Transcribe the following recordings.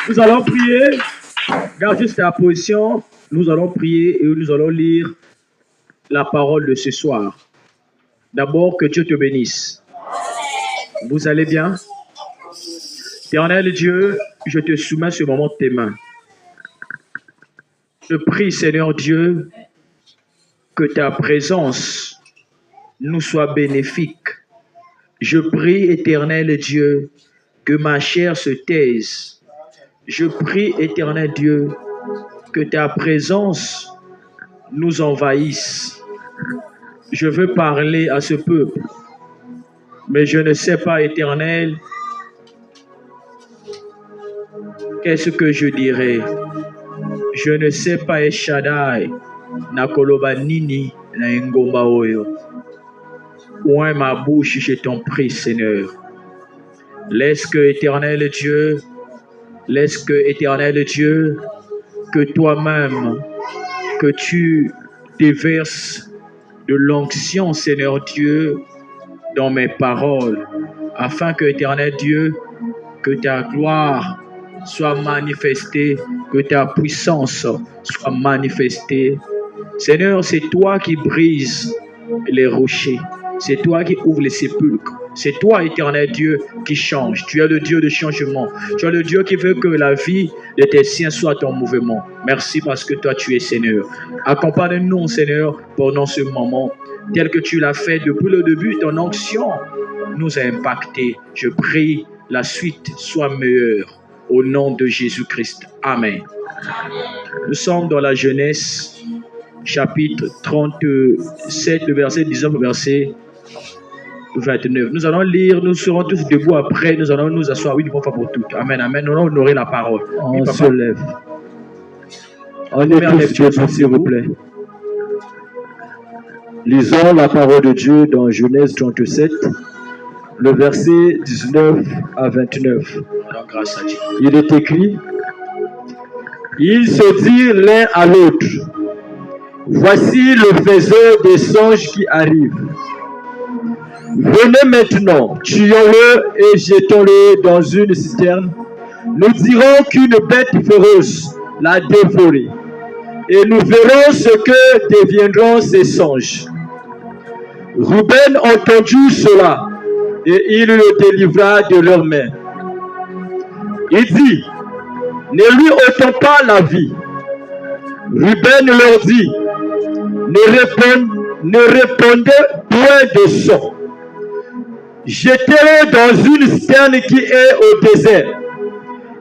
Nous allons prier. Garde juste ta position. Nous allons prier et nous allons lire la parole de ce soir. D'abord, que Dieu te bénisse. Vous allez bien? Éternel Dieu, je te soumets ce moment de tes mains. Je prie, Seigneur Dieu, que ta présence nous soit bénéfique. Je prie, Éternel Dieu, que ma chair se taise. Je prie, Éternel Dieu, que ta présence nous envahisse. Je veux parler à ce peuple, mais je ne sais pas, Éternel, qu'est-ce que je dirai. Je ne sais pas, Eshadai, nakoloba nini na ngomba oyo. Oint ma bouche, je t'en prie, Seigneur. Laisse que, Éternel Dieu, que toi-même, que tu déverses de l'onction, Seigneur Dieu, dans mes paroles, afin que, Éternel Dieu, que ta gloire soit manifestée, que ta puissance soit manifestée. Seigneur, c'est toi qui brises les rochers. C'est toi qui ouvres les sépulcres. C'est toi, Éternel Dieu, qui change. Tu es le Dieu de changement. Tu es le Dieu qui veut que la vie de tes siens soit en mouvement. Merci parce que toi, tu es Seigneur. Accompagne-nous, Seigneur, pendant ce moment. Tel que tu l'as fait depuis le début, ton onction nous a impactés. Je prie, la suite soit meilleure. Au nom de Jésus-Christ. Amen. Nous sommes dans la Genèse, chapitre 37, le verset 19, verset 29. Nous allons lire, nous serons tous debout après, nous allons nous asseoir. Oui, une fois pour toutes. Amen, amen. Nous allons honorer la parole. On se lève. On est tous debout, s'il vous plaît. Lisons la parole de Dieu dans Genèse 37, le verset 19 à 29. Grâce à Dieu. Il est écrit, ils se dirent l'un à l'autre, voici le faiseur des songes qui arrive. Venez maintenant, tuons-le et jetons-le dans une citerne. Nous dirons qu'une bête féroce l'a dévoré, et nous verrons ce que deviendront ces songes. Ruben entendit cela, et il le délivra de leurs mains. Il dit, ne lui ôtons pas la vie. Ruben leur dit, ne répondez point de son. Jetez-le dans une citerne qui est au désert,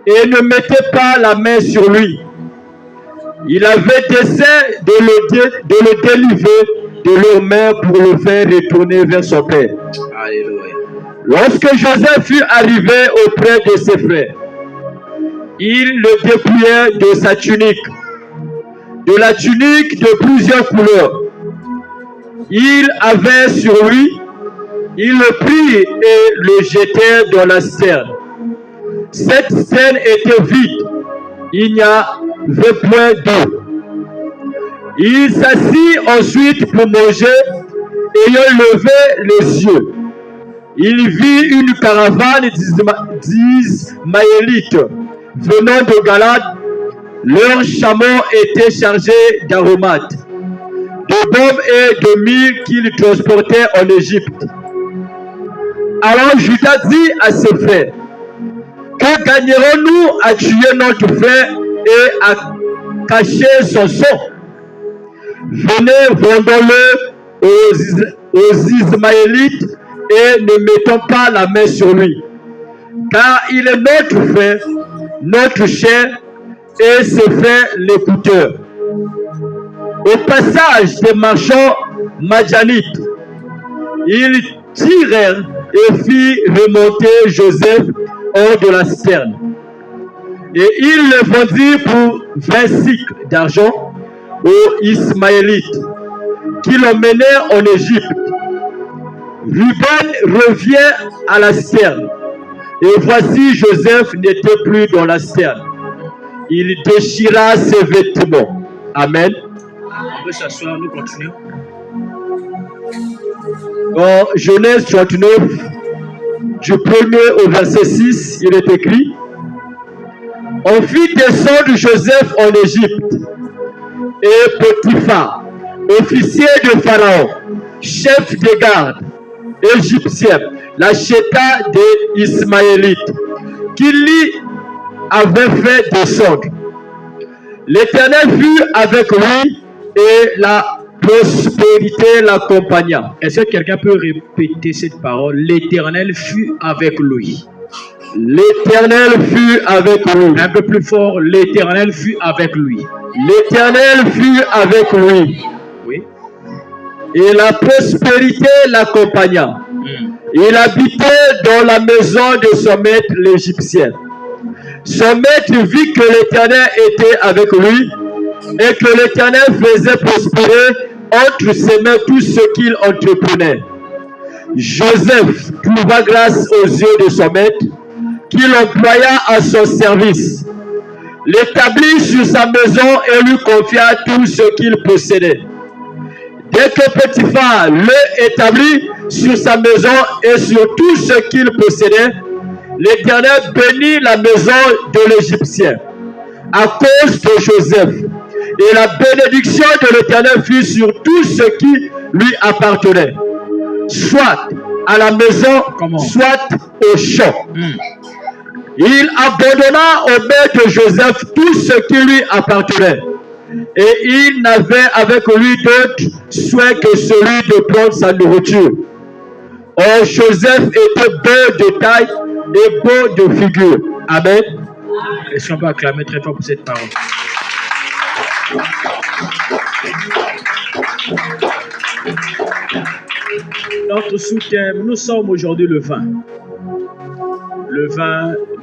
et ne mettez pas la main sur lui. Il avait dessein de le délivrer de leurs mains pour le faire retourner vers son père. Alléluia. Lorsque Joseph fut arrivé auprès de ses frères, il le dépouillait de sa tunique, de la tunique de plusieurs couleurs. Il avait sur lui, il le prit et le jetait dans la citerne. Cette citerne était vide, il n'y avait point d'eau. Il s'assit ensuite pour manger, ayant levé les yeux. Il vit une caravane d'Ismaélites venant de Galade. Leurs chameaux étaient chargés d'aromates, de baume et de myrrhe qu'ils transportaient en Égypte. Alors Judas dit à ses frères, que gagnerons-nous à tuer notre frère et à cacher son sang? Venez, vendons-le aux Ismaélites et ne mettons pas la main sur lui, car il est notre frère, notre chair, et ses frères l'écouteurs. Au passage des marchands madianites, ils tirèrent et firent remonter Joseph hors de la citerne. Et ils le vendirent pour 20 cycles d'argent aux Ismaélites, qui l'emmenèrent en Égypte. Ruben revient à la citerne, et voici Joseph n'était plus dans la citerne. Il déchira ses vêtements. Amen. On peut s'asseoir, nous continuons. Dans Genèse 39, du 1er au verset 6, il est écrit, On fit descendre Joseph en Égypte. Et Potiphar, officier de Pharaon, chef des gardes égyptiens, l'acheta des Ismaélites, qui lui avait fait descendre. L'Éternel fut avec lui et la prospérité l'accompagna. Est-ce que quelqu'un peut répéter cette parole? L'Éternel fut avec lui. L'Éternel fut avec lui. Un peu plus fort, l'Éternel fut avec lui. L'Éternel fut avec lui. Oui. Et la prospérité l'accompagna. Il habitait dans la maison de son maître l'Égyptien. Son maître vit que l'Éternel était avec lui et que l'Éternel faisait prospérer entre ses mains tout ce qu'il entreprenait. Joseph trouva grâce aux yeux de son maître, qui l'employa à son service, l'établit sur sa maison et lui confia tout ce qu'il possédait. Dès que Potiphar l'établit sur sa maison et sur tout ce qu'il possédait, l'Éternel bénit la maison de l'Égyptien à cause de Joseph. Et la bénédiction de l'Éternel fut sur tout ce qui lui appartenait, soit à la maison, soit au champ. Il abandonna au maître de Joseph tout ce qui lui appartenait. Et il n'avait avec lui d'autre souhait que celui de prendre sa nourriture. Or, Joseph était beau de taille et beau de figure. Amen. Est-ce qu'on peut acclamer très fort pour cette parole? Notre sous-thème, nous sommes aujourd'hui le 20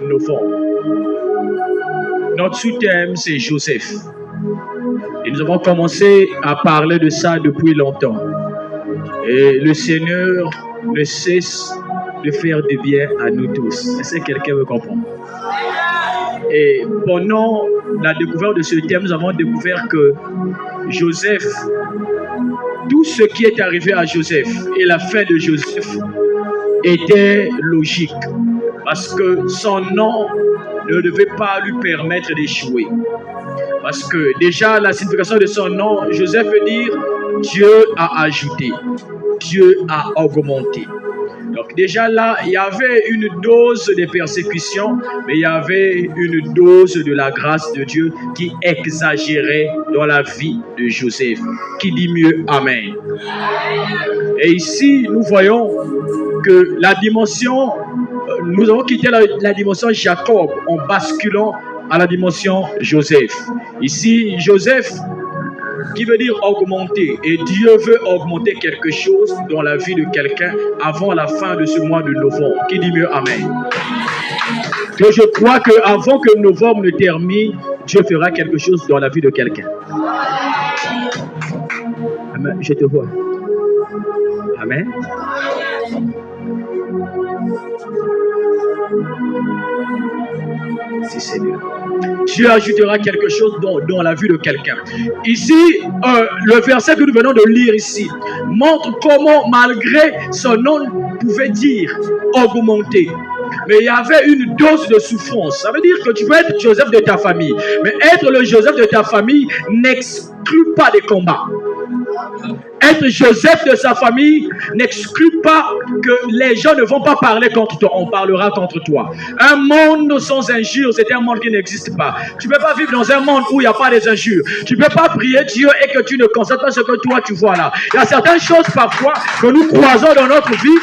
novembre. Notre sous-thème, c'est Joseph. Et nous avons commencé à parler de ça depuis longtemps. Et le Seigneur ne cesse de faire du bien à nous tous. Est-ce que quelqu'un veut comprendre? Et pendant la découverte de ce thème, nous avons découvert que Joseph, tout ce qui est arrivé à Joseph et la fin de Joseph était logique. Parce que son nom ne devait pas lui permettre d'échouer. Parce que déjà, la signification de son nom, Joseph veut dire Dieu a ajouté, Dieu a augmenté. Donc déjà là, il y avait une dose de persécution, mais il y avait une dose de la grâce de Dieu qui exagérait dans la vie de Joseph. Qui dit mieux Amen. Et ici, nous voyons que la dimension, nous avons quitté la dimension Jacob en basculant à la dimension Joseph. Ici, Joseph, qui veut dire augmenter. Et Dieu veut augmenter quelque chose dans la vie de quelqu'un avant la fin de ce mois de novembre. Qui dit mieux Amen. Que je crois qu'avant que novembre ne termine, Dieu fera quelque chose dans la vie de quelqu'un. Amen. Je te vois. Amen. Si Seigneur. Dieu ajoutera quelque chose dans la vie de quelqu'un. Ici, le verset que nous venons de lire ici montre comment, malgré son nom, pouvait dire augmenter. Mais il y avait une dose de souffrance. Ça veut dire que tu peux être Joseph de ta famille. Mais être le Joseph de ta famille n'exclut pas des combats. Être Joseph de sa famille n'exclut pas que les gens ne vont pas parler contre toi. On parlera contre toi. Un monde sans injures, c'est un monde qui n'existe pas. Tu ne peux pas vivre dans un monde où il n'y a pas des injures. Tu ne peux pas prier Dieu et que tu ne constates pas ce que toi tu vois là. Il y a certaines choses parfois que nous croisons dans notre vie.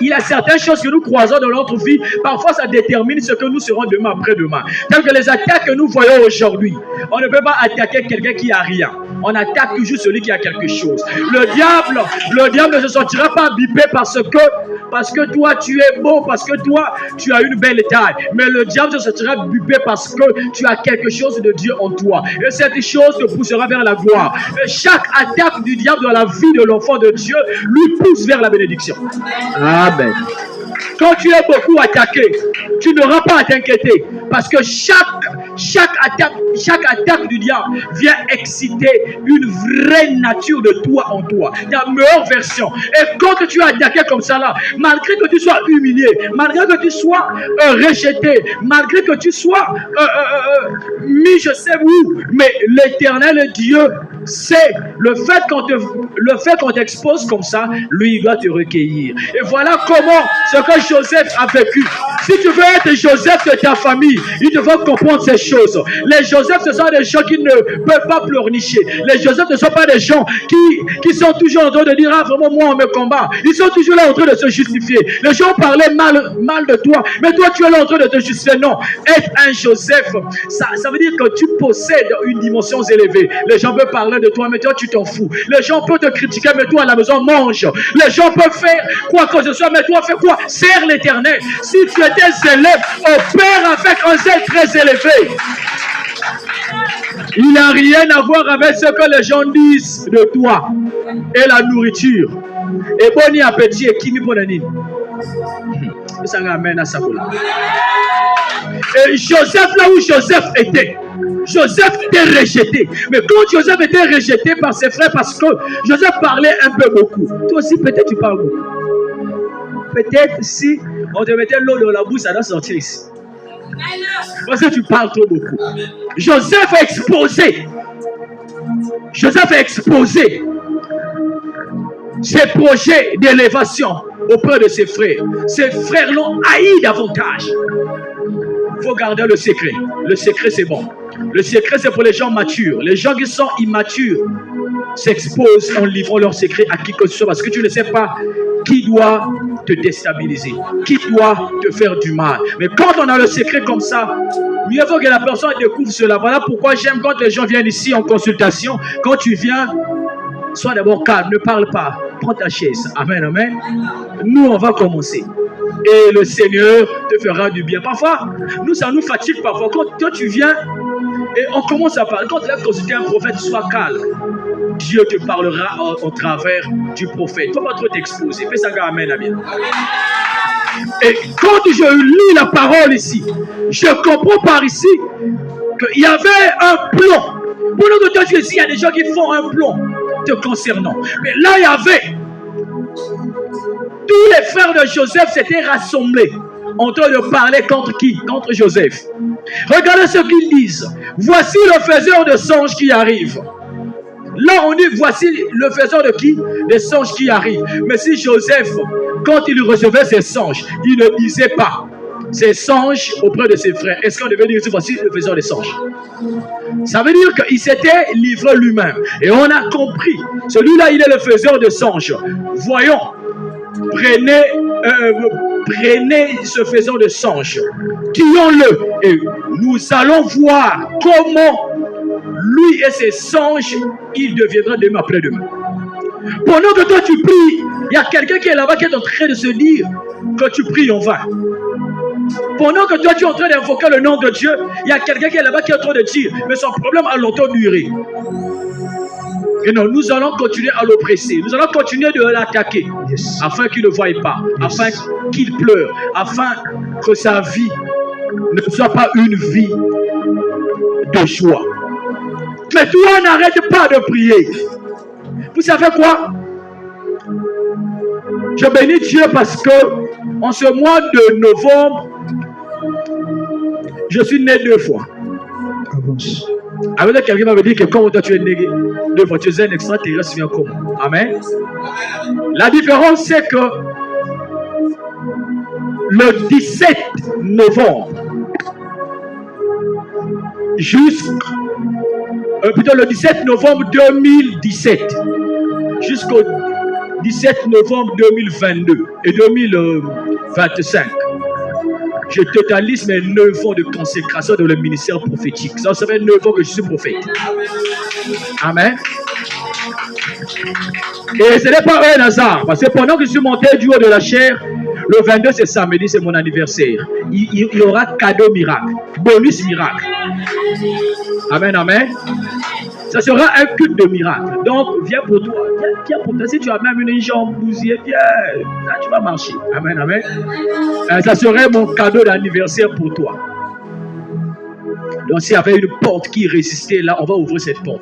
Il y a certaines choses que nous croisons dans notre vie. Parfois, ça détermine ce que nous serons demain après-demain. Telles que les attaques que nous voyons aujourd'hui. On ne peut pas attaquer quelqu'un qui n'a rien. On attaque toujours celui qui a quelque chose. Le diable ne se sentira pas bipé parce que toi tu es beau, parce que toi tu as une belle taille. Mais le diable se sentira bipé parce que tu as quelque chose de Dieu en toi. Et cette chose te poussera vers la gloire. Et chaque attaque du diable dans la vie de l'enfant de Dieu lui pousse vers la bénédiction. Amen. Quand tu es beaucoup attaqué, tu n'auras pas à t'inquiéter parce que chaque chaque attaque du diable vient exciter une vraie nature de toi en toi, ta meilleure version. Et quand tu es attaqué comme ça là, malgré que tu sois humilié, malgré que tu sois rejeté, malgré que tu sois mis je sais où, mais l'Éternel Dieu sait le fait qu'on t'expose comme ça, lui il doit te recueillir. Et voilà comment ce que Joseph a vécu. Si tu veux être Joseph de ta famille, il te faut comprendre ces choses. Les Joseph, ce sont des gens qui ne peuvent pas pleurnicher. Les Joseph ne sont pas des gens qui sont toujours en train de dire, ah vraiment moi on me combat. Ils sont toujours là en train de se justifier. Les gens parlaient mal de toi, mais toi tu es là en train de te justifier. Non, être un Joseph, ça veut dire que tu possèdes une dimension élevée. Les gens peuvent parler de toi, mais toi tu t'en fous. Les gens peuvent te critiquer, mais toi à la maison mange. Les gens peuvent faire quoi que ce soit, mais toi fais quoi? Sers l'Éternel. Si tu étais zélé, opère avec un zèle très élevé. Il n'a rien à voir avec ce que les gens disent de toi. Et la nourriture. Et bon appétit et qui m'y bonne année. Ça m'amène à ça. Et Joseph, là où Joseph était rejeté. Mais quand Joseph était rejeté par ses frères, parce que Joseph parlait un peu beaucoup. Toi aussi, peut-être tu parles beaucoup. Peut-être si on te mettait l'eau dans la bouche, ça doit sortir ici. Parce que tu parles trop beaucoup. Joseph a exposé ses projets d'élévation auprès de ses frères. Ses frères l'ont haï davantage. Il faut garder le secret. Le secret, c'est bon. Le secret, c'est pour les gens matures. Les gens qui sont immatures s'exposent en livrant leur secret à qui que ce soit parce que tu ne sais pas qui doit te déstabiliser, qui doit te faire du mal. Mais quand on a le secret comme ça, mieux vaut que la personne découvre cela. Voilà pourquoi j'aime quand les gens viennent ici en consultation. Quand tu viens, sois d'abord calme, ne parle pas. Prends ta chaise. Amen, amen. Nous, on va commencer. Et le Seigneur te fera du bien. Parfois, ça nous fatigue parfois. Quand toi, tu viens et on commence à parler. Quand tu vas consulter un prophète, sois calme. Dieu te parlera au travers du prophète. Il ne faut pas trop t'exposer. Fais ça, amen, amen. Et quand je lis la parole ici, je comprends par ici qu'il y avait un plan. Pendant que toi tu es ici, il y a des gens qui font un plan te concernant. Mais là, il y avait tous les frères de Joseph s'étaient rassemblés en train de parler contre qui? Contre Joseph. Regardez ce qu'ils disent. Voici le faiseur de songes qui arrive. Là, on dit, voici le faiseur de qui? Des songes qui arrivent. Mais si Joseph, quand il recevait ses songes, il ne disait pas ses songes auprès de ses frères. Est-ce qu'on devait dire, voici le faiseur des songes? Ça veut dire qu'il s'était livré lui-même. Et on a compris. Celui-là, il est le faiseur de songes. Voyons. Prenez ce faiseur de songes. Tuons-le. Et nous allons voir comment lui et ses songes, il deviendra demain après-demain. Pendant que toi tu pries, il y a quelqu'un qui est là-bas qui est en train de se dire que tu pries en vain. Pendant que toi tu es en train d'invoquer le nom de Dieu, il y a quelqu'un qui est là-bas qui est en train de dire, mais son problème a longtemps duré. Et non, nous allons continuer à l'oppresser. Nous allons continuer de l'attaquer. Afin qu'il ne voie pas. Afin qu'il pleure. Afin que sa vie ne soit pas une vie de joie. Mais toi, n'arrête pas de prier. Vous savez quoi? Je bénis Dieu parce que en ce mois de novembre, je suis né 2 fois. Avec quelqu'un m'avait dit que comme toi tu es né 2 fois, tu es un extraterrestre, viens comment? Amen. La différence c'est que le 17 novembre le 17 novembre 2017 jusqu'au 17 novembre 2022 et 2025, je totalise mes 9 ans de consécration dans le ministère prophétique. Ça fait 9 ans que je suis prophète. Amen. Et ce n'est pas un hasard, parce que pendant que je suis monté du haut de la chair, le 22 c'est samedi, c'est mon anniversaire. Il y aura cadeau miracle, bonus miracle. Amen, amen. Ça sera un culte de miracle. Donc, viens pour toi. Viens pour toi. Si tu as même une jambe bousillée, viens. Là, tu vas marcher. Amen, amen. Ça serait mon cadeau d'anniversaire pour toi. Donc s'il y avait une porte qui résistait là, on va ouvrir cette porte.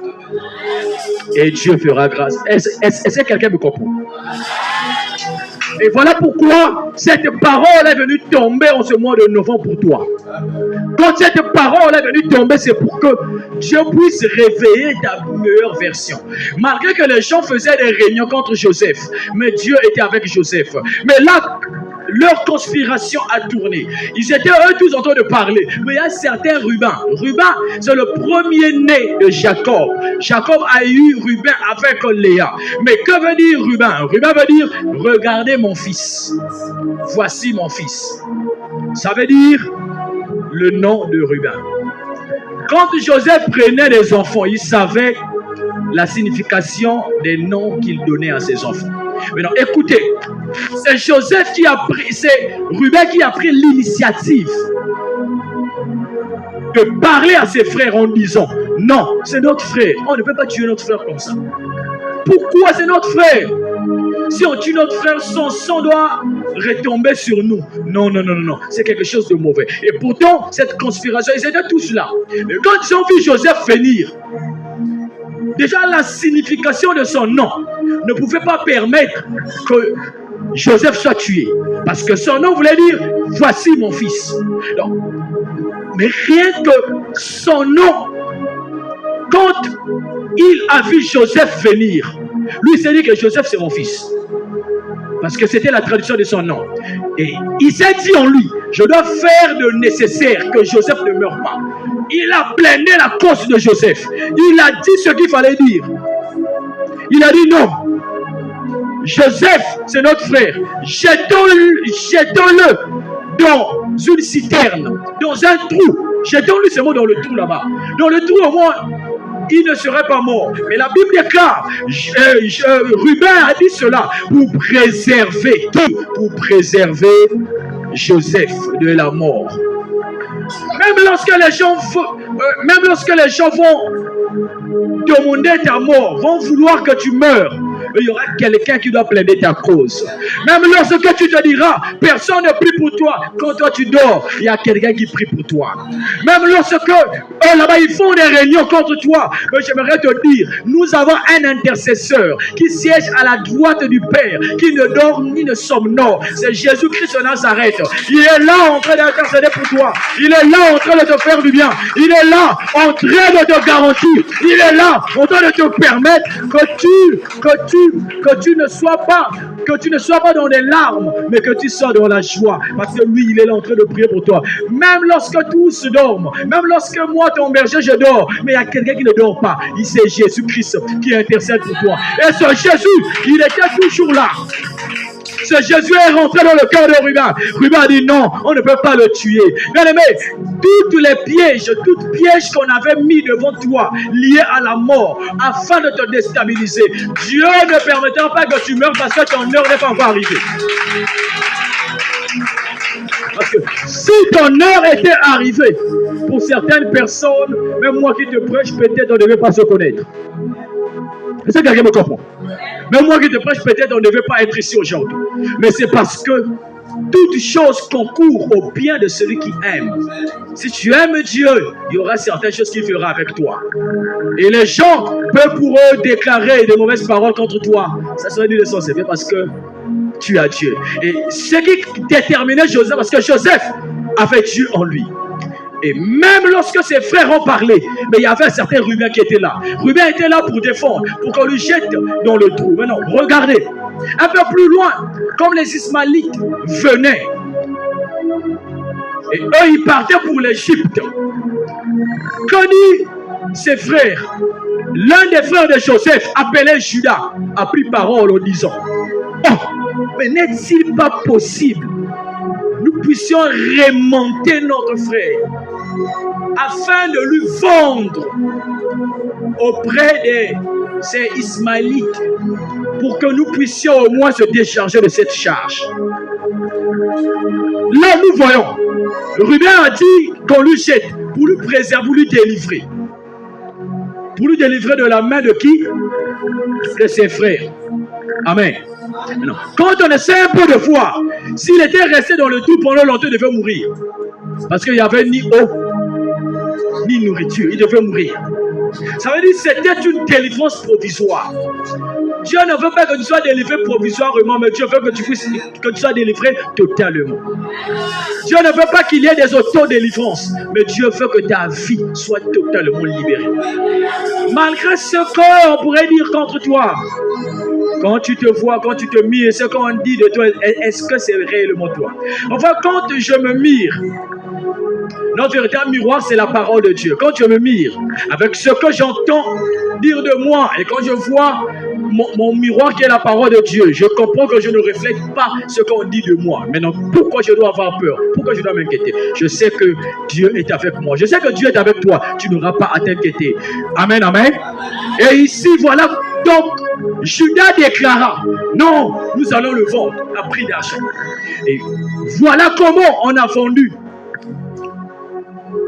Et Dieu fera grâce. Est-ce que quelqu'un me comprend? Et voilà pourquoi cette parole est venue tomber en ce mois de novembre pour toi. Quand cette parole est venue tomber, c'est pour que Dieu puisse réveiller ta meilleure version. Malgré que les gens faisaient des réunions contre Joseph, mais Dieu était avec Joseph. Mais là, leur conspiration a tourné. Ils étaient eux tous en train de parler. Mais il y a certains Ruben. Ruben, c'est le premier-né de Jacob. Jacob a eu Ruben avec Léa. Mais que veut dire Ruben? Ruben veut dire, regardez mon fils. Voici mon fils. Ça veut dire le nom de Ruben. Quand Joseph prenait des enfants, il savait la signification des noms qu'il donnait à ses enfants. Maintenant, écoutez, c'est Joseph qui a pris, c'est Ruben qui a pris l'initiative de parler à ses frères en disant, non, c'est notre frère, on ne peut pas tuer notre frère comme ça. Pourquoi c'est notre frère? Si on tue notre frère, son sang doit retomber sur nous. Non, non, non, non, c'est quelque chose de mauvais. Et pourtant, cette conspiration, ils étaient tous là. Mais quand ils ont vu Joseph venir, déjà la signification de son nom ne pouvait pas permettre que Joseph soit tué. Parce que son nom voulait dire, voici mon fils. Donc, mais rien que son nom, quand il a vu Joseph venir, lui il s'est dit que Joseph c'est mon fils. Parce que c'était la traduction de son nom. Et il s'est dit en lui, je dois faire le nécessaire que Joseph ne meure pas. Il a plaidé la cause de Joseph. Il a dit ce qu'il fallait dire. Il a dit non. Joseph, c'est notre frère. Jetons-le dans une citerne, dans un trou. Jetons-le ce mot dans le trou là-bas. Dans le trou, au moins, il ne serait pas mort. Mais la Bible déclare, Ruben a dit cela pour préserver qui? Pour préserver Joseph de la mort. Même lorsque les gens vont demander ta mort, vont vouloir que tu meurs, il y aura quelqu'un qui doit plaider ta cause. Même lorsque tu te diras, personne ne prie pour toi, quand toi tu dors, il y a quelqu'un qui prie pour toi. Même lorsque là-bas ils font des réunions contre toi, mais j'aimerais te dire, nous avons un intercesseur qui siège à la droite du Père, qui ne dort ni ne somnole. C'est Jésus-Christ de Nazareth. Il est là en train d'intercéder pour toi. Il est là en train de te faire du bien. Il est là en train de te garantir. Il est là en train de te permettre que tu ne sois pas dans des larmes, mais que tu sois dans la joie. Parce que lui, il est là en train de prier pour toi. Même lorsque tous dorment, même lorsque moi, ton berger, je dors, mais il y a quelqu'un qui ne dort pas. Il c'est Jésus-Christ qui intercède pour toi. Et ce Jésus, il était toujours là. Ce Jésus est rentré dans le cœur de Ruben. Ruben a dit non, on ne peut pas le tuer. Bien aimé, toutes les pièges qu'on avait mis devant toi, liés à la mort, afin de te déstabiliser, Dieu ne permettra pas que tu meurs parce que ton heure n'est pas encore arrivée. Parce que si ton heure était arrivée, pour certaines personnes, même moi qui te prêche, peut-être on ne devait pas se connaître. Est-ce que quelqu'un me comprend? Même moi qui te prêche, peut-être on ne devait pas être ici aujourd'hui. Mais c'est parce que toute chose concourt au bien de celui qui aime. Si tu aimes Dieu, il y aura certaines choses qu'il fera avec toi. Et les gens peuvent pour eux déclarer de mauvaises paroles contre toi. Ça serait du sens, c'est fait parce que tu as Dieu. Et ce qui déterminait Joseph, parce que Joseph avait Dieu en lui. Et même lorsque ses frères ont parlé, mais il y avait un certain Ruben qui était là. Ruben était là pour défendre, pour qu'on lui jette dans le trou. Maintenant, regardez, un peu plus loin, comme les Ismaélites venaient, et eux, ils partaient pour l'Égypte. Que dit ses frères? L'un des frères de Joseph, appelé Judas, a pris parole en disant, « Oh, mais n'est-il pas possible nous puissions remonter notre frère afin de lui vendre auprès de ces Ismaélites pour que nous puissions au moins se décharger de cette charge. » Là, nous voyons, Ruben a dit qu'on lui jette pour lui préserver, pour lui délivrer. Pour lui délivrer de la main de qui? De ses frères. Amen. Non. Quand on essaie un peu de voir, s'il était resté dans le trou pendant longtemps, il devait mourir. Parce qu'il n'y avait ni eau, ni nourriture. Il devait mourir. Ça veut dire que c'était une délivrance provisoire. Dieu ne veut pas que tu sois délivré provisoirement, mais Dieu veut que tu sois délivré totalement. Dieu ne veut pas qu'il y ait des autodélivrances, mais Dieu veut que ta vie soit totalement libérée. Malgré ce qu'on pourrait dire contre toi, quand tu te vois, quand tu te mires, ce qu'on dit de toi, est-ce que c'est réellement toi? Enfin, quand je me mire, notre véritable miroir, c'est la parole de Dieu. Quand je me mire, avec ce que j'entends dire de moi, et quand je vois mon miroir qui est la parole de Dieu, je comprends que je ne reflète pas ce qu'on dit de moi. Maintenant, pourquoi je dois avoir peur? Pourquoi je dois m'inquiéter? Je sais que Dieu est avec moi. Je sais que Dieu est avec toi. Tu n'auras pas à t'inquiéter. Amen, amen. Et ici, voilà, donc, Judas déclara, non, nous allons le vendre à prix d'argent. Et voilà comment on a vendu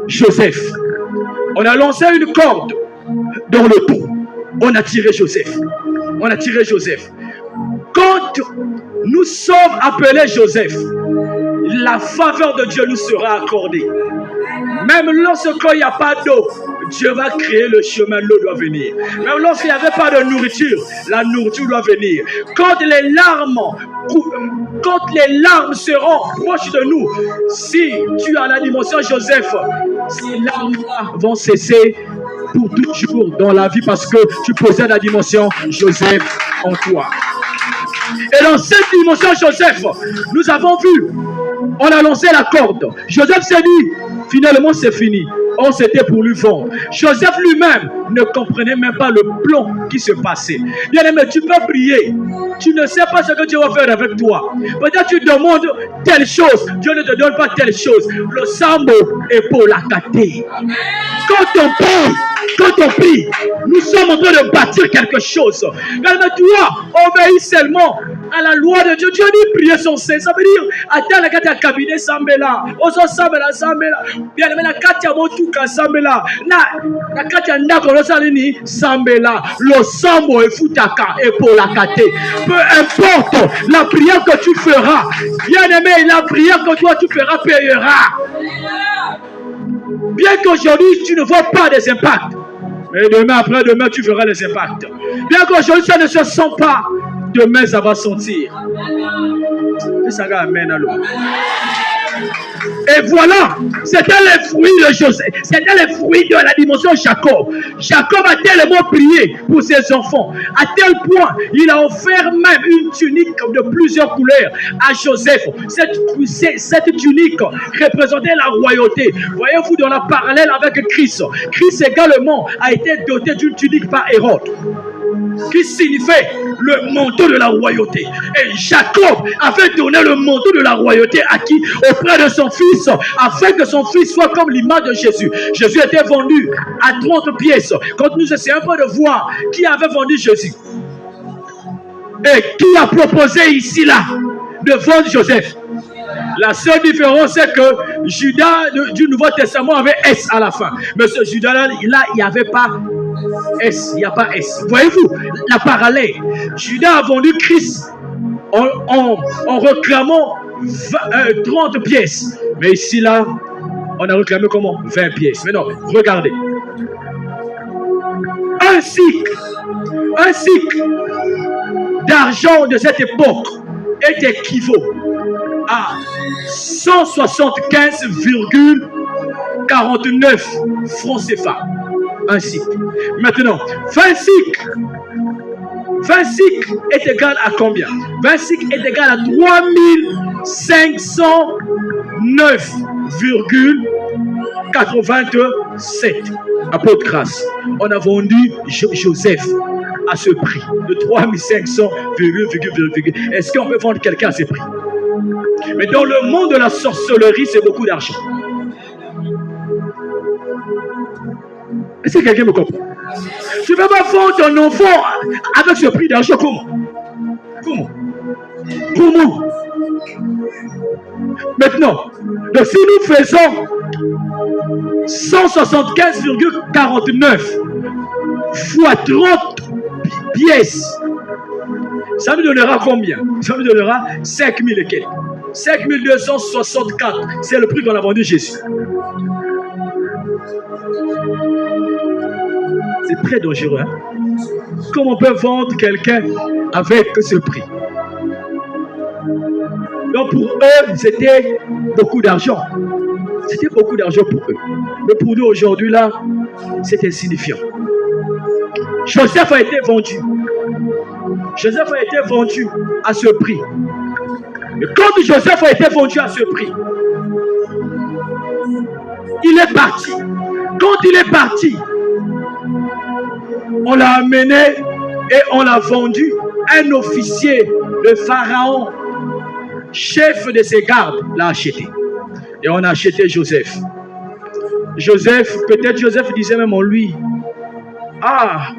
Joseph. On a lancé une corde dans le trou. On a tiré Joseph. On a tiré Joseph. Quand nous sommes appelés Joseph, la faveur de Dieu nous sera accordée. Même lorsqu'il n'y a pas d'eau, Dieu va créer le chemin, l'eau doit venir. Même lorsqu'il n'y avait pas de nourriture, la nourriture doit venir. Quand les larmes seront proches de nous, si tu as la dimension Joseph, ces larmes vont cesser pour toujours dans la vie parce que tu possèdes la dimension Joseph en toi. Et dans cette dimension Joseph, nous avons vu, on a lancé la corde. Joseph s'est dit, finalement c'est fini. Or c'était pour lui vendre. Joseph lui-même ne comprenait même pas le plan qui se passait. Bien aimé, tu peux prier. Tu ne sais pas ce que Dieu va faire avec toi. Peut-être tu demandes telle chose. Dieu ne te donne pas telle chose. Le sambo est pour la cater. Quand on prie, nous sommes en train de bâtir quelque chose. Mais toi, obéis seulement à la loi de Dieu. Dieu dit prier son sein. Ça veut dire, attends la carte à cabinet sambela. Oso sambela. Bien aimé, la carte à motuka sambela. La carte à ndakolo salini sambela. Le sambo est futaka et pour la cate. Peu importe la prière que tu feras. Bien aimé, la prière que toi tu feras payera. Bien qu'aujourd'hui tu ne vois pas des impacts, mais demain, après-demain, tu verras les impacts. Bien qu'aujourd'hui ça ne se sent pas, demain ça va sentir. Et ça va amener à l'eau. Et voilà, c'était les fruits de Joseph, c'était les fruits de la dimension Jacob. Jacob a tellement prié pour ses enfants, à tel point, il a offert même une tunique de plusieurs couleurs à Joseph. Cette tunique représentait la royauté. Voyez-vous dans la parallèle avec Christ. Christ également a été doté d'une tunique par Hérode, qui signifiait le manteau de la royauté. Et Jacob avait donné le manteau de la royauté à qui? Auprès de son fils, afin que son fils soit comme l'image de Jésus. Jésus était vendu à 30 pièces. Quand nous essayons un peu de voir qui avait vendu Jésus et qui a proposé ici là de vendre Joseph. La seule différence, c'est que Judas du Nouveau Testament avait S à la fin. Mais ce Judas-là, il n'y avait pas S. Il n'y a pas S. Voyez-vous la parallèle? Judas a vendu Christ en réclamant 30 pièces. Mais ici, là, on a réclamé comment? 20 pièces. Mais non, regardez. Un cycle d'argent de cette époque est équivaut à 175,49 francs CFA. Un cycle. Maintenant, 20 cycles est égal à combien? 20 cycles est égal à 3509,87. Apôtre grâce. On a vendu Joseph à ce prix de 3500, est-ce qu'on peut vendre quelqu'un à ce prix? Mais dans le monde de la sorcellerie, c'est beaucoup d'argent. Est-ce que quelqu'un me comprend? Tu ne peux pas vendre ton enfant avec ce prix d'argent. Comment? Maintenant, donc si nous faisons 175,49 fois 30 pièces, ça nous donnera combien? Ça nous donnera 5000 et quelques. 5264, c'est le prix qu'on a vendu Jésus. C'est très dangereux. Hein? Comment on peut vendre quelqu'un avec ce prix? Donc pour eux, c'était beaucoup d'argent. C'était beaucoup d'argent pour eux. Mais pour nous aujourd'hui, là, c'est insignifiant. Joseph a été vendu. Joseph a été vendu à ce prix. Et quand Joseph a été vendu à ce prix, il est parti. Quand il est parti, on l'a amené et on l'a vendu. Un officier de Pharaon, chef de ses gardes, l'a acheté. Et on a acheté Joseph. Joseph, peut-être Joseph disait même en lui, ah,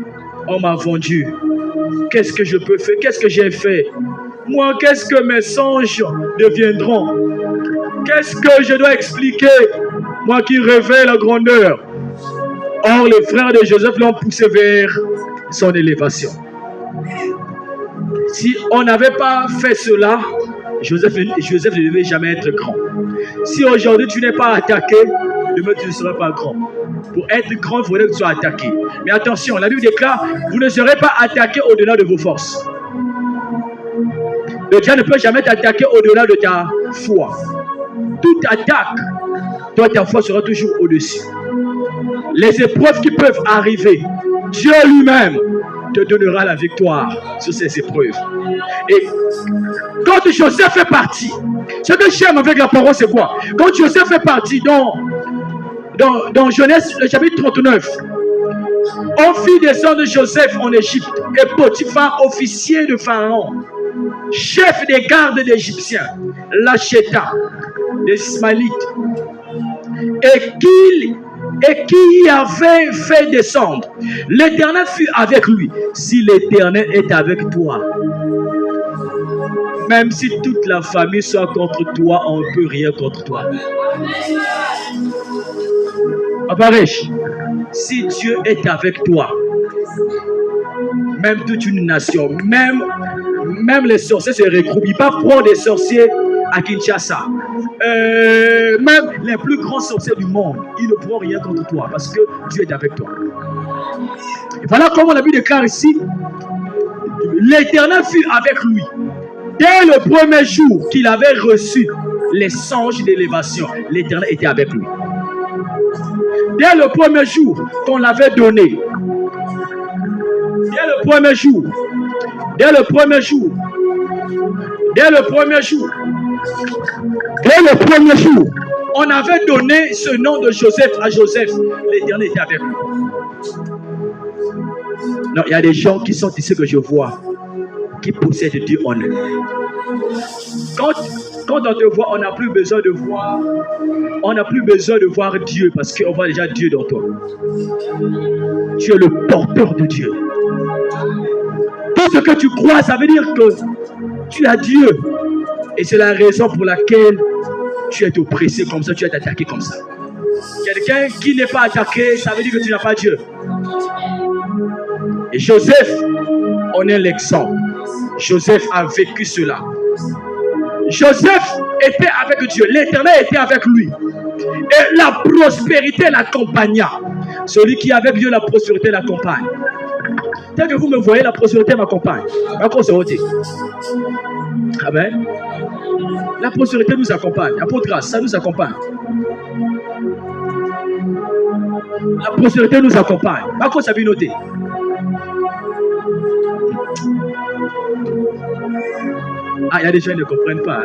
on m'a vendu. Qu'est-ce que je peux faire? Qu'est-ce que j'ai fait? Moi, qu'est-ce que mes songes deviendront? Qu'est-ce que je dois expliquer? Moi qui rêvais la grandeur. Or, les frères de Joseph l'ont poussé vers son élévation. Si on n'avait pas fait cela, Joseph ne devait jamais être grand. Si aujourd'hui tu n'es pas attaqué, demain tu ne seras pas grand. Pour être grand, il faudrait que tu sois attaqué. Mais attention, la Bible déclare, vous ne serez pas attaqué au-delà de vos forces. Le diable ne peut jamais t'attaquer au-delà de ta foi. Toute attaque, toi ta foi sera toujours au-dessus. Les épreuves qui peuvent arriver, Dieu lui-même te donnera la victoire sur ces épreuves. Et quand Joseph fait partie, ce que j'aime avec la parole, c'est quoi? Quand Joseph fait partie dans Genèse, le chapitre 39, on fit descendre Joseph en Égypte et Potiphar, officier de Pharaon, chef des gardes d'Égyptiens, l'acheta des Ismaélites, et qui avait fait descendre. L'Éternel fut avec lui. Si l'Éternel est avec toi, même si toute la famille soit contre toi, on ne peut rien contre toi. Abaresh, si Dieu est avec toi, même toute une nation, même les sorciers se regroupent. Ils peuvent prendre des sorciers à Kinshasa. Même les plus grands sorciers du monde, ils ne pourront rien contre toi parce que Dieu est avec toi. Et voilà comment la Bible déclare ici, l'Éternel fut avec lui. Dès le premier jour qu'il avait reçu les songes d'élévation, l'Éternel était avec lui. Dès le premier jour qu'on l'avait donné, dès le premier jour, on avait donné ce nom de Joseph à Joseph. L'Éternel était avec lui. Non, il y a des gens qui sont ici que je vois, qui possèdent Dieu en eux. Quand on te voit, on n'a plus besoin de voir. On n'a plus besoin de voir Dieu parce qu'on voit déjà Dieu dans toi. Tu es le porteur de Dieu. Tout ce que tu crois, ça veut dire que tu as Dieu. Et c'est la raison pour laquelle tu es oppressé comme ça, tu es attaqué comme ça. Quelqu'un qui n'est pas attaqué, ça veut dire que tu n'as pas Dieu. Et Joseph, on est l'exemple. Joseph a vécu cela. Joseph était avec Dieu. L'Éternel était avec lui. Et la prospérité l'accompagna. Celui qui avait Dieu, la prospérité l'accompagne. Tel que vous me voyez, la prospérité m'accompagne. Amen. La prospérité nous accompagne. Apôtre grâce, ça nous accompagne. La prospérité nous accompagne. Par contre, ça vient noter. Ah, il y a des gens qui ne comprennent pas.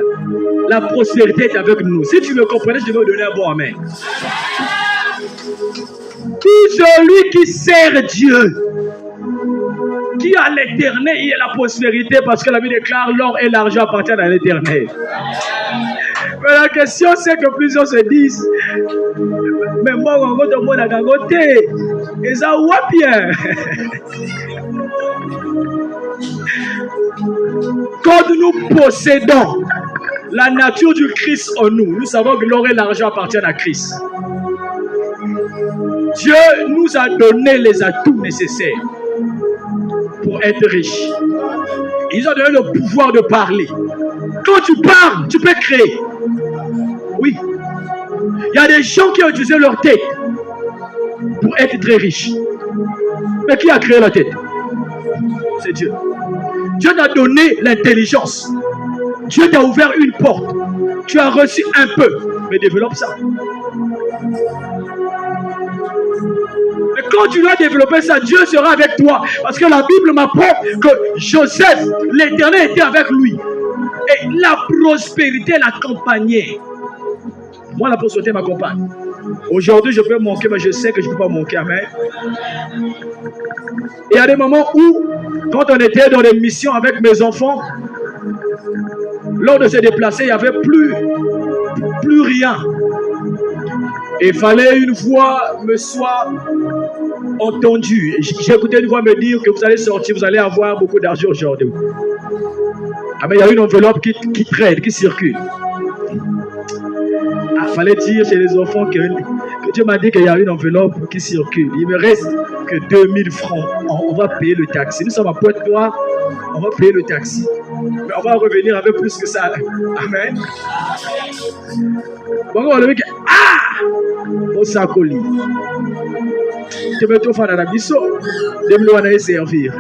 La prospérité est avec nous. Si tu me comprenais, je devais donner un bon amen. Tout celui qui sert Dieu, qui a l'éternel, il y a la prospérité parce que la Bible déclare l'or et l'argent appartiennent à l'éternel. Mais la question c'est que plusieurs se disent, mais moi, on va te voir à côté. Et ça, bien. Quand nous possédons la nature du Christ en nous, nous savons que l'or et l'argent appartiennent à Christ. Dieu nous a donné les atouts nécessaires pour être riche. Il nous a donné le pouvoir de parler. Quand tu parles, tu peux créer. Oui. Il y a des gens qui ont utilisé leur tête pour être très riche. Mais qui a créé la tête? C'est Dieu. Dieu t'a donné l'intelligence. Dieu t'a ouvert une porte. Tu as reçu un peu, mais développe ça. Mais quand tu dois développer ça, Dieu sera avec toi. Parce que la Bible m'apprend que Joseph, l'Éternel était avec lui. Et la prospérité l'accompagnait. Moi, la prospérité m'accompagne. Aujourd'hui, je peux manquer, mais je sais que je ne peux pas manquer. Amen. Il y a des moments où, quand on était dans des missions avec mes enfants, lors de se déplacer, il n'y avait plus rien. Et il fallait une voix me soit entendue. J'ai écouté une voix me dire que vous allez sortir, vous allez avoir beaucoup d'argent aujourd'hui. Ah, mais il y a une enveloppe qui traîne, qui circule. Il fallait dire chez les enfants que Dieu m'a dit qu'il y a une enveloppe qui circule. Il me reste que 2000 francs. On va payer le taxi. Nous sommes à Pointe-Noire. On va payer le taxi. Mais on va revenir avec plus que ça. Amen. Bon, on le dit, ah! Au sacoli. Tu me trouves dans la mission. De me servir.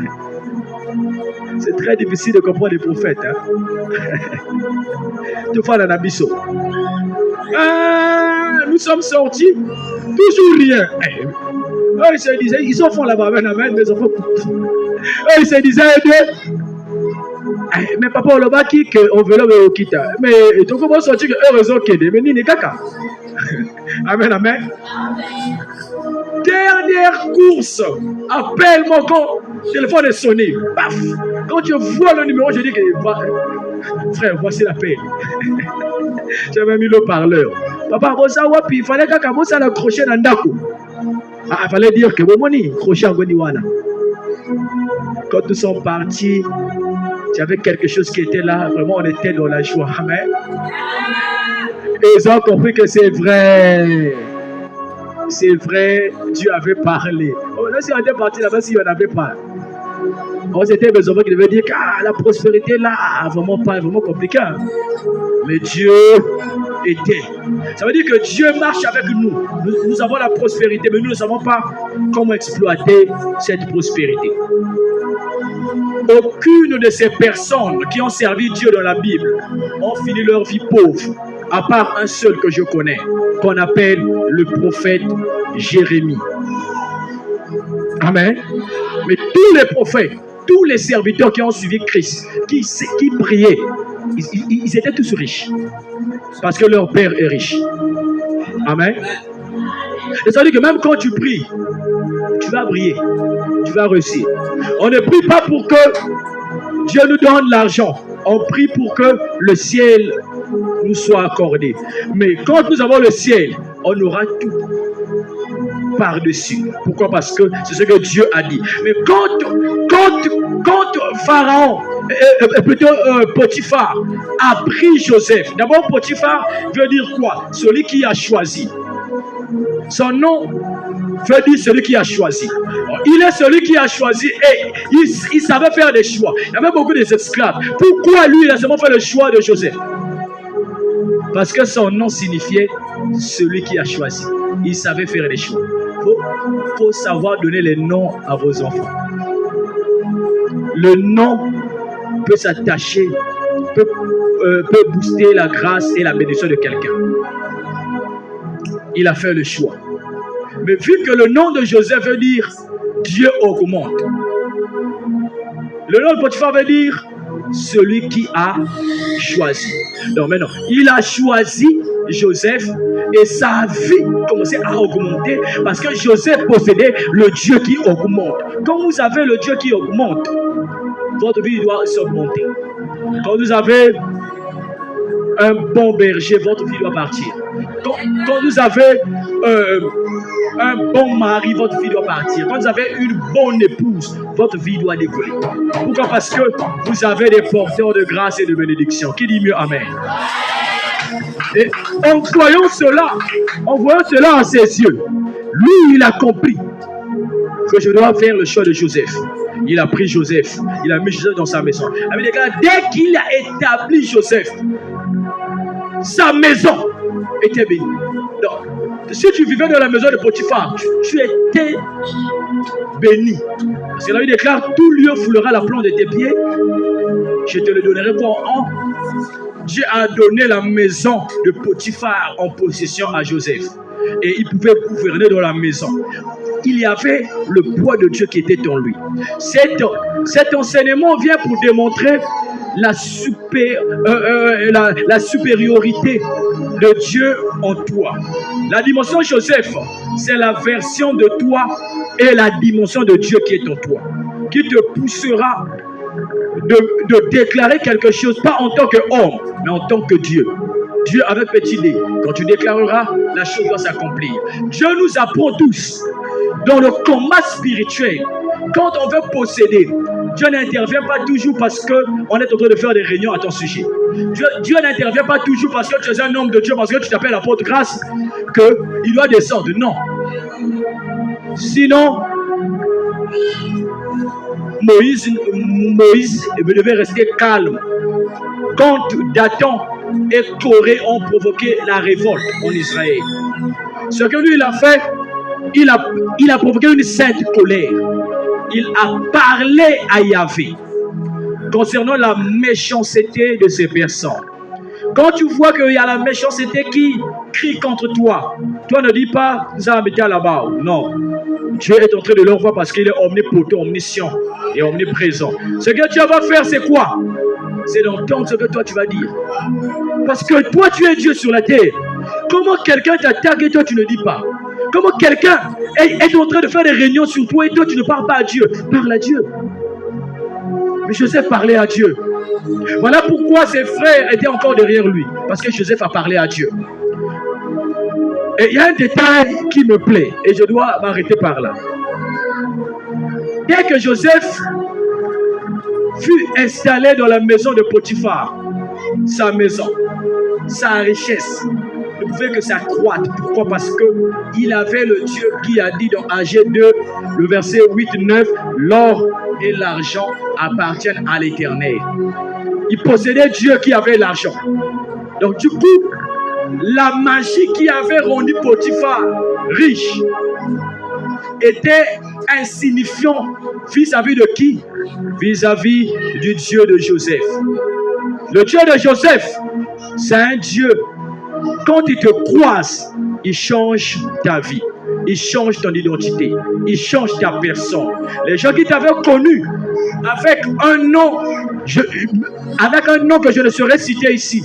C'est très difficile de comprendre les prophètes. Hein? Tu fais dans la mission. Nous sommes sortis, toujours rien. Ils se disaient, ils en font là-bas, amen, mes enfants. Ils se disaient, mais papa, on va qui on veut le quitter. Mais tu commences à sortir que heureusement qu'il est, mais ni caca. Amen, amen. Dernière course, appelle-moi quand le téléphone est sonné. Paf! Quand tu vois le numéro, je dis que frère, voici l'appel. J'avais mis le parleur. Papa, il fallait que l'accrocher dans Ndako. Il fallait dire que crochet en Goniwana. Quand nous sommes partis, il y avait quelque chose qui était là. Vraiment, on était dans la joie. Amen. Et ils ont compris que c'est vrai. C'est vrai, Dieu avait parlé. Oh, là, si on était parti là-bas, si on n'avait pas. Oh, c'était mes enfants qui devaient dire que la prospérité là, vraiment pas, vraiment compliqué. Mais Dieu était. Ça veut dire que Dieu marche avec nous. Nous avons la prospérité, mais nous ne savons pas comment exploiter cette prospérité. Aucune de ces personnes qui ont servi Dieu dans la Bible ont fini leur vie pauvre, à part un seul que je connais, qu'on appelle le prophète Jérémie. Amen. Mais tous les prophètes, tous les serviteurs qui ont suivi Christ, qui priaient, ils étaient tous riches. Parce que leur père est riche. Amen. C'est-à-dire que même quand tu pries, tu vas briller, tu vas réussir. On ne prie pas pour que Dieu nous donne l'argent. On prie pour que le ciel nous soit accordé. Mais quand nous avons le ciel, on aura tout par-dessus. Pourquoi? Parce que c'est ce que Dieu a dit. Mais quand Pharaon, plutôt Potiphar, a pris Joseph, d'abord Potiphar veut dire quoi? Celui qui a choisi. Son nom veut dire celui qui a choisi. Il est celui qui a choisi et il savait faire des choix. Il y avait beaucoup d'esclaves. Pourquoi lui, il a seulement fait le choix de Joseph? Parce que son nom signifiait celui qui a choisi. Il savait faire des choix. Il faut savoir donner les noms à vos enfants. Le nom peut s'attacher, peut booster la grâce et la bénédiction de quelqu'un. Il a fait le choix. Mais vu que le nom de Joseph veut dire Dieu augmente, le nom de Potiphar veut dire celui qui a choisi. Donc maintenant, il a choisi Joseph et sa vie commençait à augmenter parce que Joseph possédait le Dieu qui augmente. Quand vous avez le Dieu qui augmente, votre vie doit s'augmenter. Quand vous avez un bon berger, votre vie doit partir. Quand vous avez un bon mari, votre vie doit partir. Quand vous avez une bonne épouse, votre vie doit décoller. Pourquoi? Parce que vous avez des porteurs de grâce et de bénédiction. Qui dit mieux amen? Et en voyant cela en ses yeux, lui, il a compris que je dois faire le choix de Joseph. Il a pris Joseph, il a mis Joseph dans sa maison. Dès qu'il a établi Joseph, sa maison était béni. Donc, si tu vivais dans la maison de Potiphar, tu étais béni. Parce que la Bible déclare, tout lieu foulera la plante de tes pieds. Je te le donnerai pour en. Dieu a donné la maison de Potiphar en possession à Joseph. Et il pouvait gouverner dans la maison. Il y avait le poids de Dieu qui était en lui. Cet enseignement vient pour démontrer la supériorité de Dieu en toi. La dimension Joseph, c'est la version de toi et la dimension de Dieu qui est en toi, qui te poussera de déclarer quelque chose, pas en tant qu'homme, mais en tant que Dieu. Dieu avec petit d. Quand tu déclareras, la chose doit s'accomplir. Dieu nous apprend tous dans le combat spirituel. Quand on veut posséder, Dieu n'intervient pas toujours parce qu'on est en train de faire des réunions à ton sujet. Dieu n'intervient pas toujours parce que tu es un homme de Dieu, parce que tu t'appelles l'apôtre Grâce, qu'il doit descendre. Non. Sinon, Moïse devait rester calme. Quand Dathan et Corée ont provoqué la révolte en Israël, ce que lui il a fait, il a provoqué une sainte colère. Il a parlé à Yahvé concernant la méchanceté de ces personnes. Quand tu vois qu'il y a la méchanceté qui crie contre toi, toi ne dis pas ça va là-bas. Non. Dieu est en train de leur voir parce qu'il est omnipotent, omniscient et omniprésent. Ce que Dieu va faire, c'est quoi? C'est d'entendre ce que toi tu vas dire. Parce que toi tu es Dieu sur la terre. Comment quelqu'un t'attaque et toi tu ne dis pas? Comment quelqu'un est en train de faire des réunions sur toi et toi tu ne parles pas à Dieu? Parle à Dieu. Mais Joseph parlait à Dieu. Voilà pourquoi ses frères étaient encore derrière lui. Parce que Joseph a parlé à Dieu. Et il y a un détail qui me plaît et je dois m'arrêter par là. Dès que Joseph fut installé dans la maison de Potiphar, sa maison, sa richesse ne pouvait que s'accroître. Pourquoi? Parce qu'il avait le Dieu qui a dit dans Agé 2, le verset 8-9, l'or et l'argent appartiennent à l'Éternel. Il possédait Dieu qui avait l'argent. Donc du coup, la magie qui avait rendu Potiphar riche était insignifiant vis-à-vis de qui? Vis-à-vis du Dieu de Joseph. Le Dieu de Joseph, c'est un Dieu. Quand il te croise, il change ta vie. Il change ton identité. Il change ta personne. Les gens qui t'avaient connu avec un nom que je ne saurais citer ici,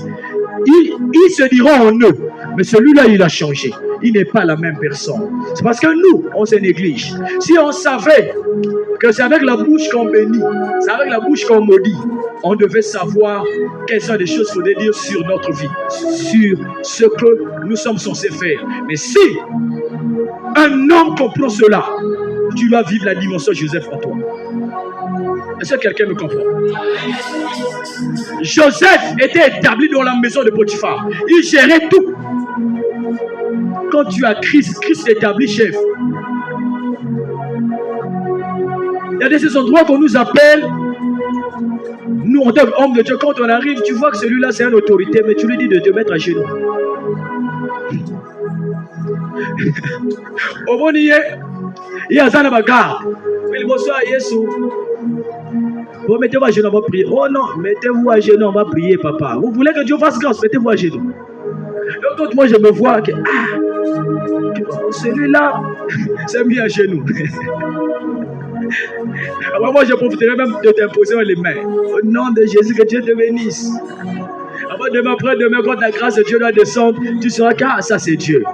ils se diront en eux. Mais celui-là, il a changé. Il n'est pas la même personne. C'est parce que nous, on se néglige. Si on savait que c'est avec la bouche qu'on bénit, c'est avec la bouche qu'on maudit, on devait savoir quelles sont les choses qu'il faut dire sur notre vie, sur ce que nous sommes censés faire. Mais si un homme comprend cela, tu vas vivre la dimension Joseph en toi. Est-ce que quelqu'un me comprend? Joseph était établi dans la maison de Potiphar. Il gérait tout. Quand tu as Christ, Christ établi chef. Il y a des endroits qu'on nous appelle, nous en tant qu'hommes de Dieu, quand on arrive, tu vois que celui-là c'est une autorité, mais tu lui dis de te mettre à genoux. Au bon il y a un bagarre. Mais le bonsoir, Yesu. Vous mettez-vous à genoux, on va prier. Oh non, mettez-vous à genoux, on va prier, papa. Vous voulez que Dieu fasse grâce, mettez-vous à genoux. Donc, moi, je me vois que celui-là s'est mis à genoux. Alors, moi, je profiterai même de t'imposer les mains. Au nom de Jésus, que Dieu te bénisse. Après-demain, quand la grâce de Dieu doit descendre, tu sauras que ça, c'est Dieu.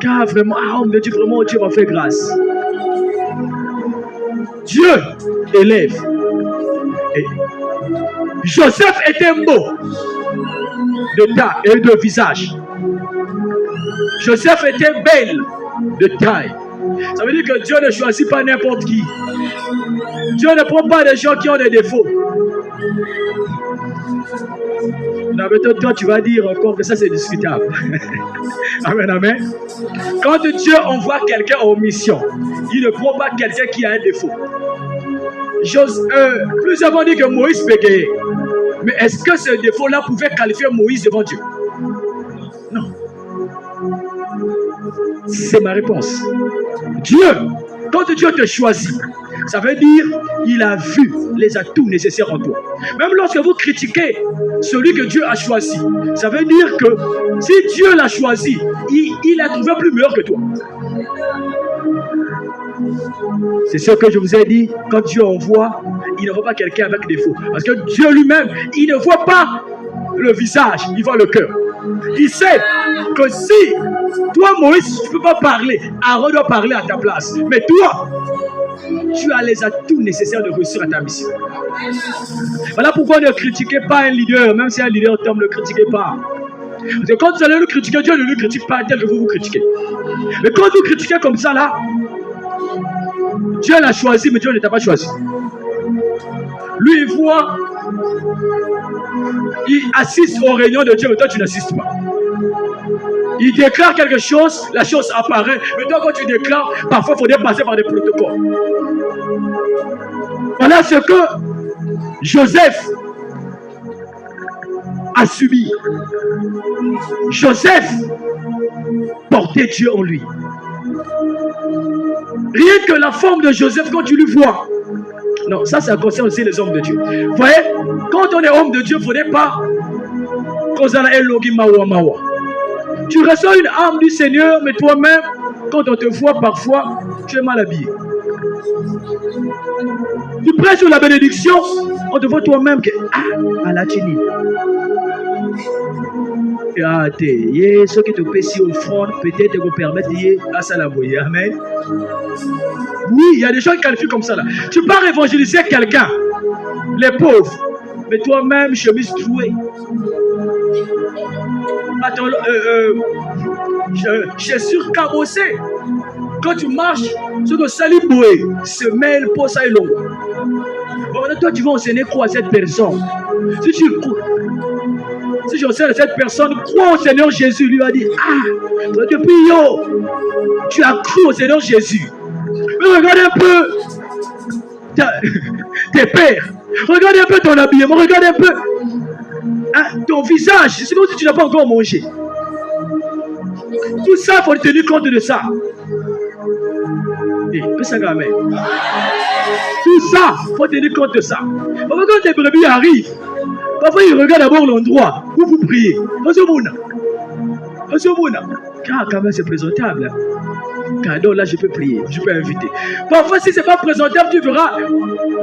Car vraiment, homme de Dieu, vraiment, Dieu m'a fait grâce. Dieu élève. Et Joseph était beau de taille et de visage. Joseph était belle de taille. Ça veut dire que Dieu ne choisit pas n'importe qui. Dieu ne prend pas des gens qui ont des défauts. Mais toi, tu vas dire encore que ça c'est discutable. Amen, amen. Quand Dieu envoie quelqu'un en mission, il ne prend pas quelqu'un qui a un défaut. Nous avons dit que Moïse bégayait. Mais est-ce que ce défaut-là pouvait qualifier Moïse devant Dieu? Non. C'est ma réponse. Dieu, quand Dieu te choisit, ça veut dire il a vu les atouts nécessaires en toi. Même lorsque vous critiquez celui que Dieu a choisi, ça veut dire que si Dieu l'a choisi, il a trouvé plus meilleur que toi. C'est ce que je vous ai dit. Quand Dieu envoie, il ne voit pas quelqu'un avec défaut. Parce que Dieu lui-même, il ne voit pas le visage, il voit le cœur. Il sait que si toi, Moïse, tu ne peux pas parler, Aaron doit parler à ta place. Mais toi, tu as les atouts nécessaires de réussir à ta mission. Voilà pourquoi ne critiquez pas un leader. Même si un leader tombe, ne critiquez pas. Parce que quand vous allez le critiquer, Dieu ne le critique pas tel que vous critiquez. Mais quand vous critiquez comme ça, là, Dieu l'a choisi, mais Dieu ne t'a pas choisi. Lui, il voit, il assiste aux réunions de Dieu, mais toi, tu n'assistes pas. Il déclare quelque chose, la chose apparaît, mais toi, quand tu déclares, parfois, il faudrait passer par des protocoles. Voilà ce que Joseph a subi. Joseph portait Dieu en lui. Rien que la forme de Joseph, quand tu lui vois. Non, ça concerne aussi les hommes de Dieu. Vous voyez, quand on est homme de Dieu, il ne faudrait pas qu'on ait un logi mawa mawa. Tu reçois une âme du Seigneur, mais toi-même, quand on te voit parfois, tu es mal habillé. Tu prêches sur la bénédiction, on te voit toi-même que à la tini. Ce qui te paie si offrande, peut-être vous permettre à ça la voyer. Amen. Oui, il y a des gens qui qualifient comme ça là. Tu pars évangéliser quelqu'un, les pauvres, mais toi-même, chemise trouée. Attends, je suis cabossé. Quand tu marches, ce que Sali Boué se mêle pour ça et long. Bon, toi, tu vas enseigner quoi à cette personne? Si j'enseigne à cette personne, crois au Seigneur Jésus, lui a dit, depuis tu as cru au Seigneur Jésus. Mais regarde un peu tes pères, regarde un peu ton habillement, regarde un peu ton visage, c'est comme si tu n'as pas encore mangé. Tout ça, il faut tenir compte de ça. Tout ça, il faut tenir compte de ça. Quand tes brebis arrivent, parfois ils regardent d'abord l'endroit où vous priez. Quand même c'est présentable. Donc là je peux prier, je peux inviter. Parfois si c'est pas présentable, tu verras,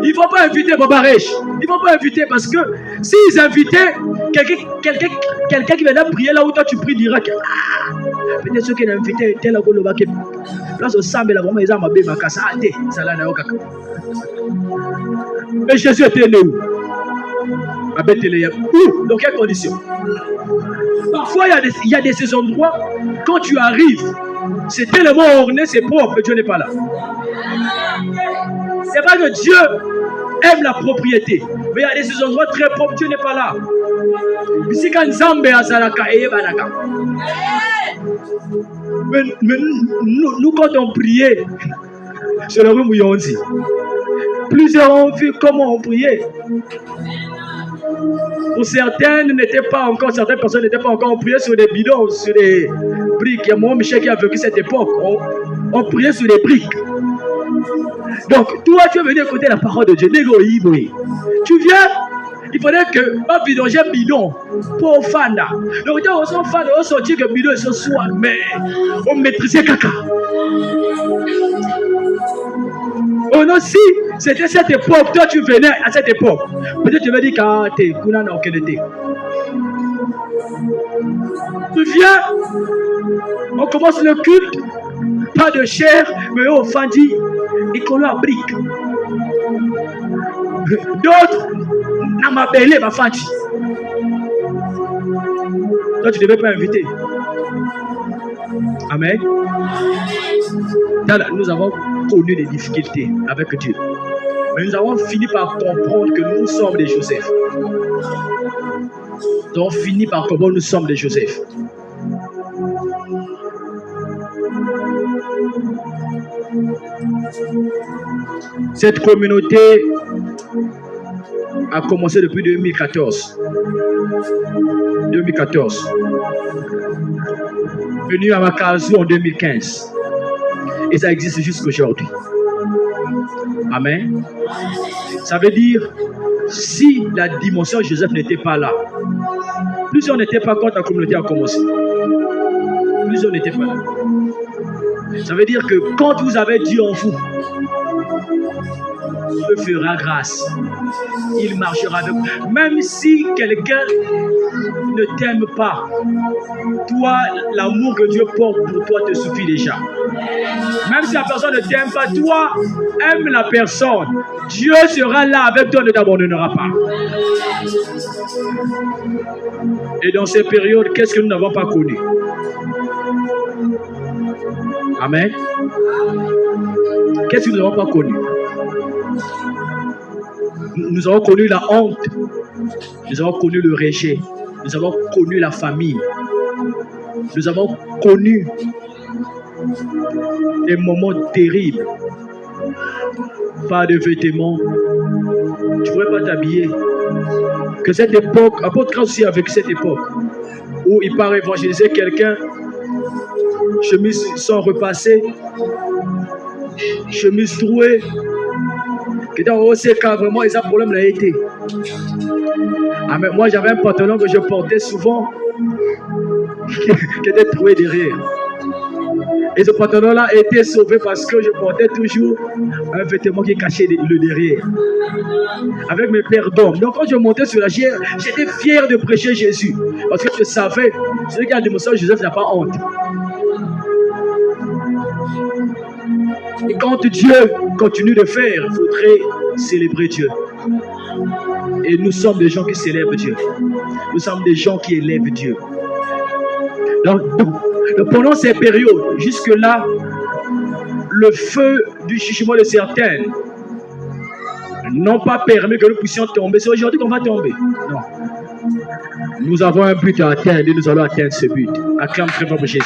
il ne faut pas inviter Baba Rech. Il ne faut pas inviter parce que s'ils invitaient quelqu'un qui vient prier là où toi tu pries direct. Peut-être ceux qui ont invité tel à Goloba qui place au samedi là vraiment ils ont ma bébé ça a été ça là n'a aucun. Mais Jésus était né où? À Bethléem. Où? Dans quelles conditions? Parfois il y a ces endroits quand tu arrives, c'est tellement orné, c'est propre, Dieu n'est pas là. C'est pas que Dieu aime la propriété, mais il y a des endroits très propres, Dieu n'est pas là. Mais nous, quand on priait, c'est le rue où on dit. Plusieurs ont vu comment on priait. Pour certaines personnes n'étaient pas encore, on priait sur des bidons, sur des briques. Il y a moi, Michel, qui a vécu cette époque. On priait sur des briques. Donc, toi, tu es venu écouter la parole de Dieu. Tu viens, il faudrait que ma bidon, j'ai bidon pour Fanda. Donc, on s'en Fanda, on sortit que bidon ce soir, mais on maîtrisait caca. Oh non, si c'était cette époque, toi tu venais à cette époque, peut-être tu me dis que t'es Kuna n'a aucun été. Tu viens, on commence le culte, pas de chair, mais au Fandi, et qu'on a brique. D'autres, n'a ma belle, ma Fandi. Toi tu ne devais pas inviter. Amen. Nous avons connu des difficultés avec Dieu. Mais nous avons fini par comprendre que nous sommes des Joseph. Nous avons fini par comprendre que nous sommes des Joseph. Cette communauté a commencé depuis 2014. venu à Makazu en 2015. Et ça existe jusqu'aujourd'hui. Amen. Ça veut dire, si la dimension de Joseph n'était pas là, plusieurs n'étaient pas quand la communauté a commencé. Plusieurs n'étaient pas là. Ça veut dire que quand vous avez Dieu en vous, Dieu fera grâce. Il marchera avec vous. Même si quelqu'un ne t'aime pas, toi, l'amour que Dieu porte pour toi te suffit déjà. Même si la personne ne t'aime pas, toi, aime la personne. Dieu sera là avec toi, ne t'abandonnera pas. Et dans ces périodes, qu'est-ce que nous n'avons pas connu? Amen. Qu'est-ce que nous n'avons pas connu? Nous avons connu la honte. Nous avons connu le rejet. Nous avons connu la famine. Nous avons connu des moments terribles. Pas de vêtements. Tu ne pourrais pas t'habiller. Que cette époque, apôtre aussi avec cette époque, où il part évangéliser quelqu'un, chemise sans repasser, chemise trouée, qui dans OCK, vraiment, ils ont un problème là été. Ah, mais moi, j'avais un pantalon que je portais souvent, qui était troué derrière. Et ce pantalon-là a été sauvé parce que je portais toujours un vêtement qui cachait le derrière. Avec mes pères d'hommes. Donc quand je montais sur la chair, j'étais fier de prêcher Jésus. Parce que je savais, celui qui a démontré Joseph n'a pas honte. Et quand Dieu continue de faire, il faudrait célébrer Dieu. Et nous sommes des gens qui célèbrent Dieu. Nous sommes des gens qui élèvent Dieu. Donc pendant ces périodes, jusque-là, le feu du jugement de certains n'ont pas permis que nous puissions tomber. C'est aujourd'hui qu'on va tomber. Non. Nous avons un but à atteindre et nous allons atteindre ce but. Acclame très fort pour Jésus.